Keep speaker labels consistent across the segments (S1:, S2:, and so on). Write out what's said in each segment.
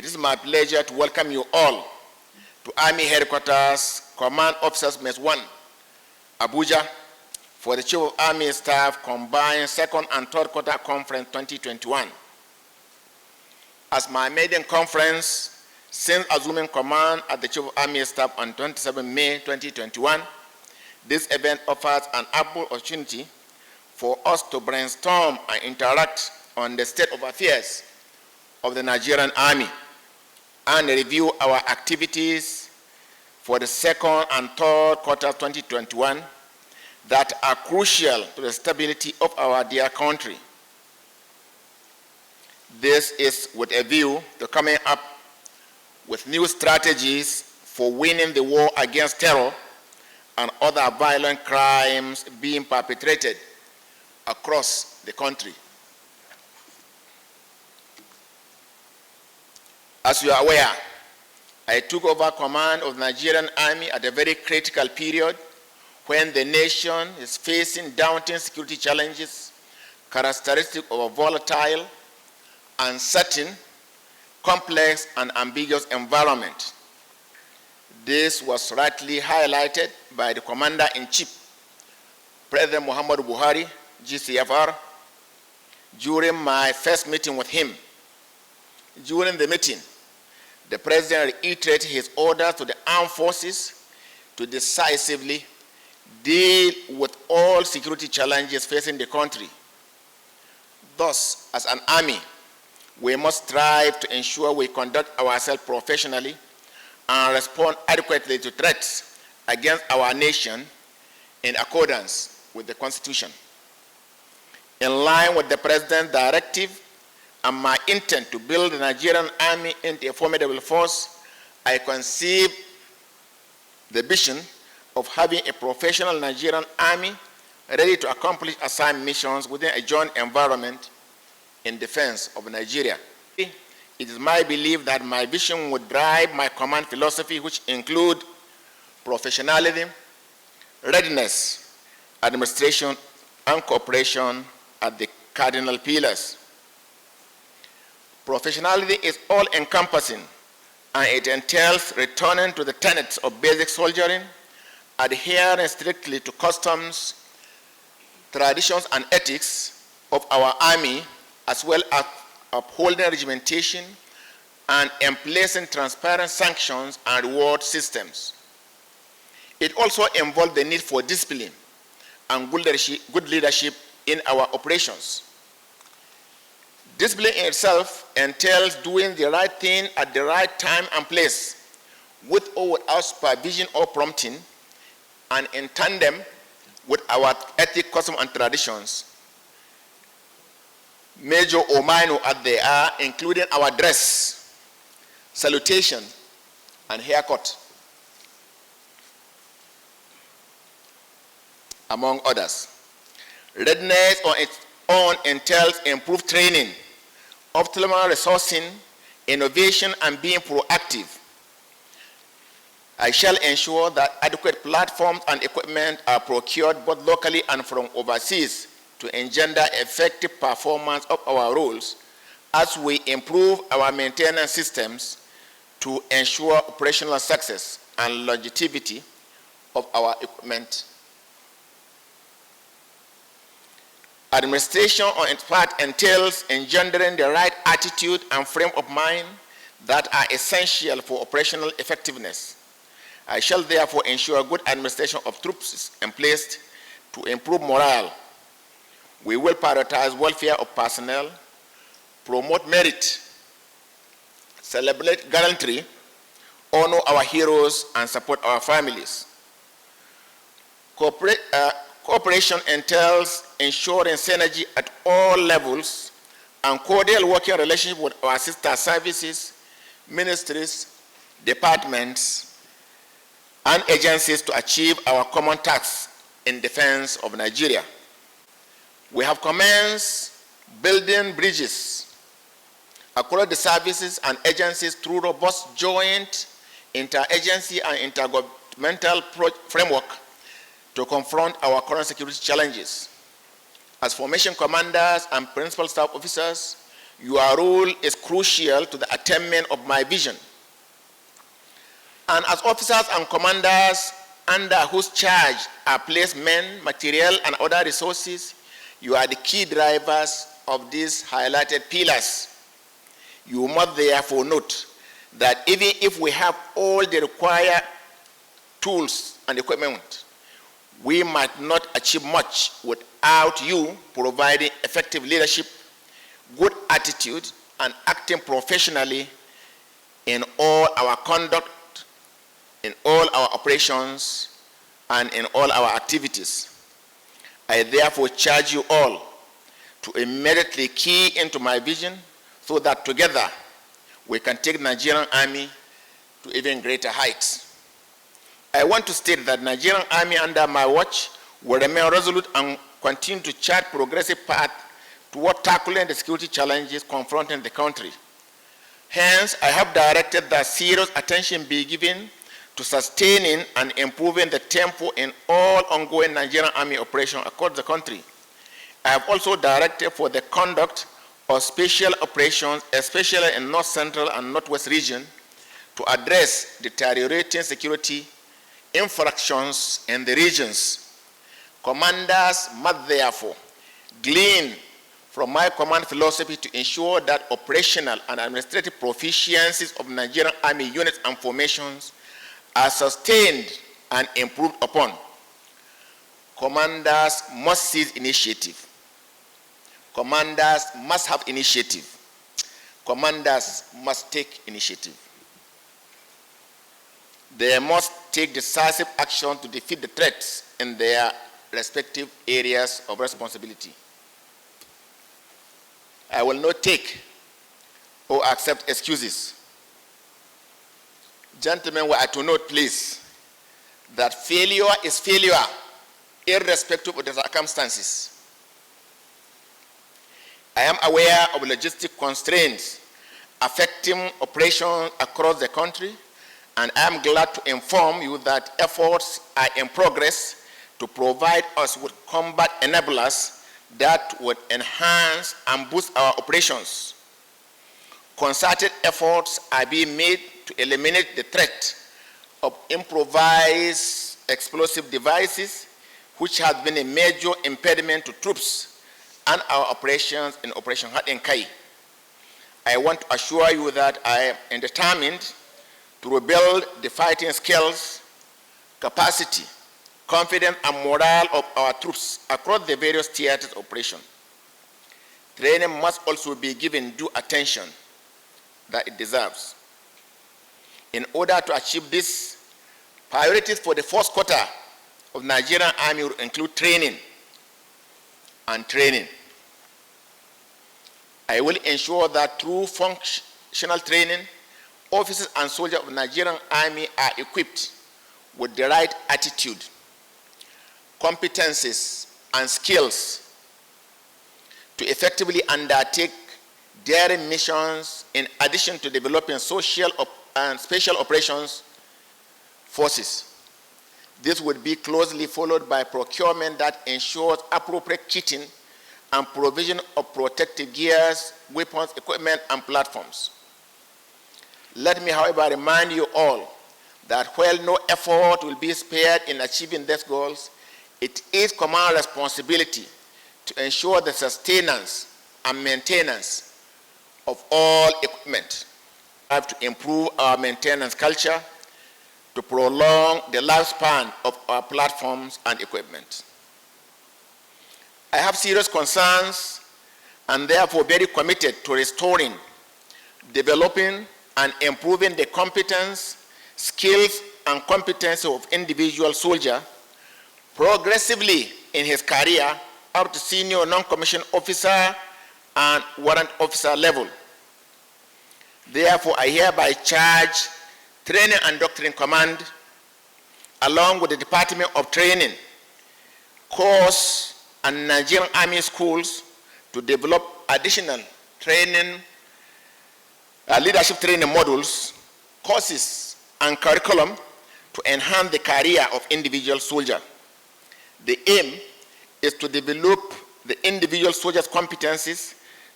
S1: It is my pleasure to welcome you all to Army Headquarters, Command Officers Mess 1, Abuja, for the Chief of Army Staff Combined Second and Third Quarter Conference 2021. As my maiden conference since assuming command at the Chief of Army Staff on 27 May 2021, this event offers an ample opportunity for us to brainstorm and interact on the state of affairs of the Nigerian Army and review our activities for the second and third quarter 2021 that are crucial to the stability of our dear country. This is with a view to coming up with new strategies for winning the war against terror and other violent crimes being perpetrated across the country. As you are aware, I took over command of the Nigerian Army at a very critical period when the nation is facing daunting security challenges characteristic of a volatile, uncertain, complex, and ambiguous environment. This was rightly highlighted by the Commander-in-Chief, President Muhammadu Buhari, GCFR, during my first meeting with him. During the meeting, the President reiterated his order to the armed forces to decisively deal with all security challenges facing the country. Thus, as an army, we must strive to ensure we conduct ourselves professionally and respond adequately to threats against our nation in accordance with the Constitution. In line with the President's directive and my intent to build the Nigerian Army into a formidable force, I conceived the vision of having a professional Nigerian Army ready to accomplish assigned missions within a joint environment in defense of Nigeria. It is my belief that my vision would drive my command philosophy, which include professionalism, readiness, administration, and cooperation at the cardinal pillars. Professionalism is all-encompassing, and it entails returning to the tenets of basic soldiering, adhering strictly to customs, traditions, and ethics of our army, as well as upholding regimentation and emplacing transparent sanctions and reward systems. It also involves the need for discipline and good leadership in our operations. Discipline in itself entails doing the right thing at the right time and place, with or without supervision or prompting, and in tandem with our ethic, custom, and traditions, major or minor as they are, including our dress, salutation, and haircut, among others. Readiness on its own entails improved training, optimal resourcing, innovation, and being proactive. I shall ensure that adequate platforms and equipment are procured both locally and from overseas to engender effective performance of our roles as we improve our maintenance systems to ensure operational success and longevity of our equipment. Administration on its part entails engendering the right attitude and frame of mind that are essential for operational effectiveness. I shall therefore ensure good administration of troops in place to improve morale. We will prioritize welfare of personnel, promote merit, celebrate gallantry, honor our heroes, and support our families. Cooperation entails ensuring synergy at all levels and cordial working relationship with our sister services, ministries, departments, and agencies to achieve our common tasks in defense of Nigeria. We have commenced building bridges across the services and agencies through robust joint interagency and intergovernmental framework to confront our current security challenges. As formation commanders and principal staff officers, Your role is crucial to the attainment of my vision. And as officers and commanders under whose charge are placed men, material, and other resources, you are the key drivers of these highlighted pillars. You must therefore note that even if we have all the required tools and equipment, we might not achieve much without you providing effective leadership, good attitude, and acting professionally in all our conduct, in all our operations, and in all our activities. I therefore charge you all to immediately key into my vision so that together we can take the Nigerian Army to even greater heights. I want to state that the Nigerian Army under my watch will remain resolute and continue to chart progressive path toward tackling the security challenges confronting the country. Hence, I have directed that serious attention be given to sustaining and improving the tempo in all ongoing Nigerian Army operations across the country. I have also directed for the conduct of special operations, especially in North Central and Northwest region, to address deteriorating security infractions in the regions. Commanders must therefore glean from my command philosophy to ensure that operational and administrative proficiencies of Nigerian Army units and formations are sustained and improved upon. Commanders must seize initiative. Commanders must have initiative. Commanders must take initiative. They must take decisive action to defeat the threats in their respective areas of responsibility. I will not take or accept excuses. Gentlemen, we are to note, please, that failure is failure, irrespective of the circumstances. I am aware of logistic constraints affecting operations across the country, and I am glad to inform you that efforts are in progress to provide us with combat enablers that would enhance and boost our operations. Concerted efforts are being made to eliminate the threat of improvised explosive devices, which has been a major impediment to troops and our operations in Operation Haɗin Kai. I want to assure you that I am determined to rebuild the fighting skills, capacity, confidence, and morale of our troops across the various theaters of operation. Training must also be given due attention that it deserves. In order to achieve this, priorities for the first quarter of Nigerian Army will include training and training. I will ensure that through functional training, officers and soldiers of the Nigerian Army are equipped with the right attitude, competencies, and skills to effectively undertake daring missions in addition to developing social and special operations forces. This would be closely followed by procurement that ensures appropriate kitting and provision of protective gears, weapons, equipment, and platforms. Let me, however, remind you all that while no effort will be spared in achieving these goals, it is command responsibility to ensure the sustenance and maintenance of all equipment. We have to improve our maintenance culture to prolong the lifespan of our platforms and equipment. I have serious concerns and therefore very committed to restoring, developing, and improving the competence, skills, and competency of individual soldier progressively in his career up to senior non-commissioned officer and warrant officer level. Therefore, I hereby charge Training and Doctrine Command, along with the Department of Training, Course, and Nigerian Army schools to develop additional training, leadership training modules, courses, and curriculum to enhance the career of individual soldier. The aim is to develop the individual soldier's competencies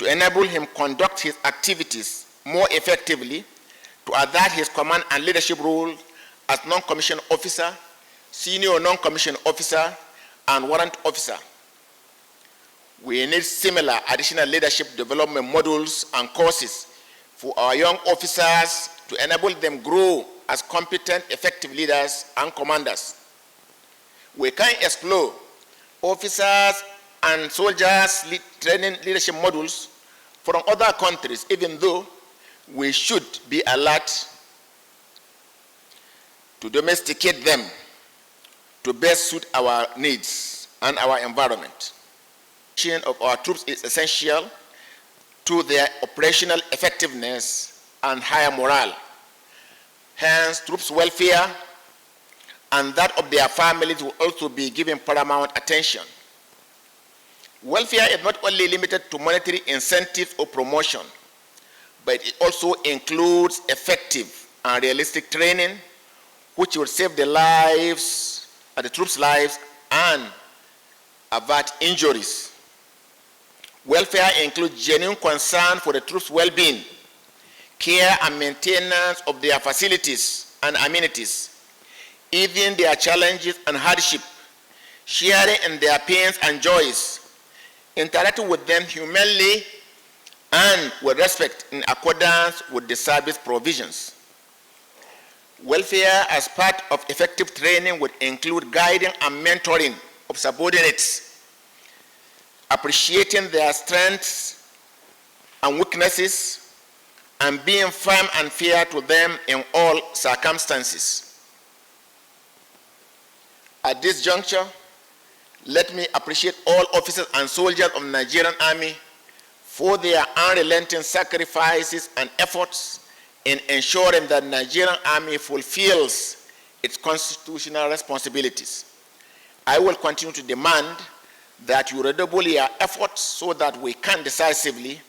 S1: to enable him conduct his activities more effectively, to adhere his command and leadership role as non-commissioned officer, senior non-commissioned officer, and warrant officer. We need similar additional leadership development modules and courses for our young officers to enable them grow as competent, effective leaders and commanders. We can explore officers and soldiers training leadership modules from other countries, even though we should be alert to domesticate them to best suit our needs and our environment. The of our troops is essential to their operational effectiveness and higher morale. Hence, troops' welfare and that of their families will also be given paramount attention. Welfare is not only limited to monetary incentives or promotion, but it also includes effective and realistic training, which will save the lives, the troops' lives, and avert injuries. Welfare includes genuine concern for the troops' well-being, care and maintenance of their facilities and amenities, even their challenges and hardship, sharing in their pains and joys, interacting with them humanely and with respect in accordance with the service provisions. Welfare as part of effective training would include guiding and mentoring of subordinates, appreciating their strengths and weaknesses, and being firm and fair to them in all circumstances. At this juncture, let me appreciate all officers and soldiers of the Nigerian Army for their unrelenting sacrifices and efforts in ensuring that the Nigerian Army fulfills its constitutional responsibilities. I will continue to demand that you redouble your efforts so that we can decisively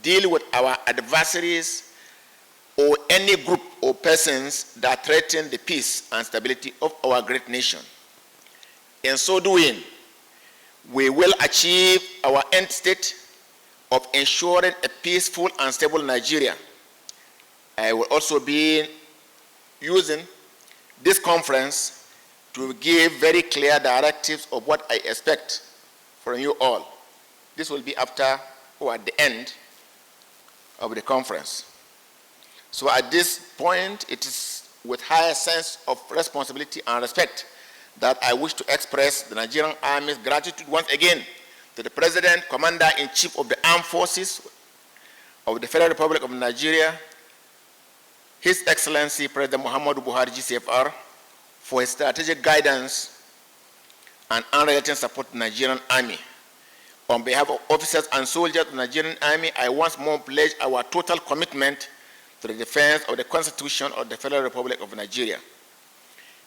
S1: deal with our adversaries or any group or persons that threaten the peace and stability of our great nation. In so doing, we will achieve our end state of ensuring a peaceful and stable Nigeria. I will also be using this conference to give very clear directives of what I expect from you all. This will be after or at the end of the conference. So at this point, it is with higher sense of responsibility and respect that I wish to express the Nigerian Army's gratitude once again to the President, Commander-in-Chief of the Armed Forces of the Federal Republic of Nigeria, His Excellency President Muhammadu Buhari GCFR, for his strategic guidance and unrelenting support to the Nigerian Army. On behalf of officers and soldiers of the Nigerian Army, I once more pledge our total commitment to the defense of the Constitution of the Federal Republic of Nigeria.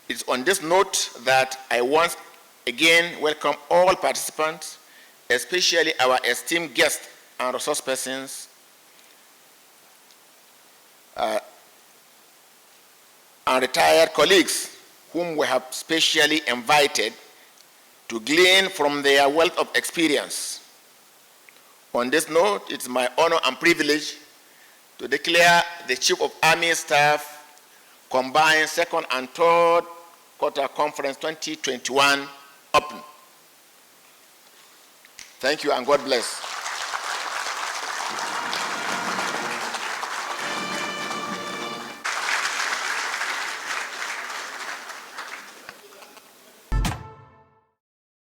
S1: It is on this note that I once again welcome all participants, especially our esteemed guests and resource persons, and retired colleagues whom we have specially invited to glean from their wealth of experience. On this note, it's my honor and privilege to declare the Chief of Army Staff Combined Second and Third Quarter Conference 2021 open. Thank you and God bless.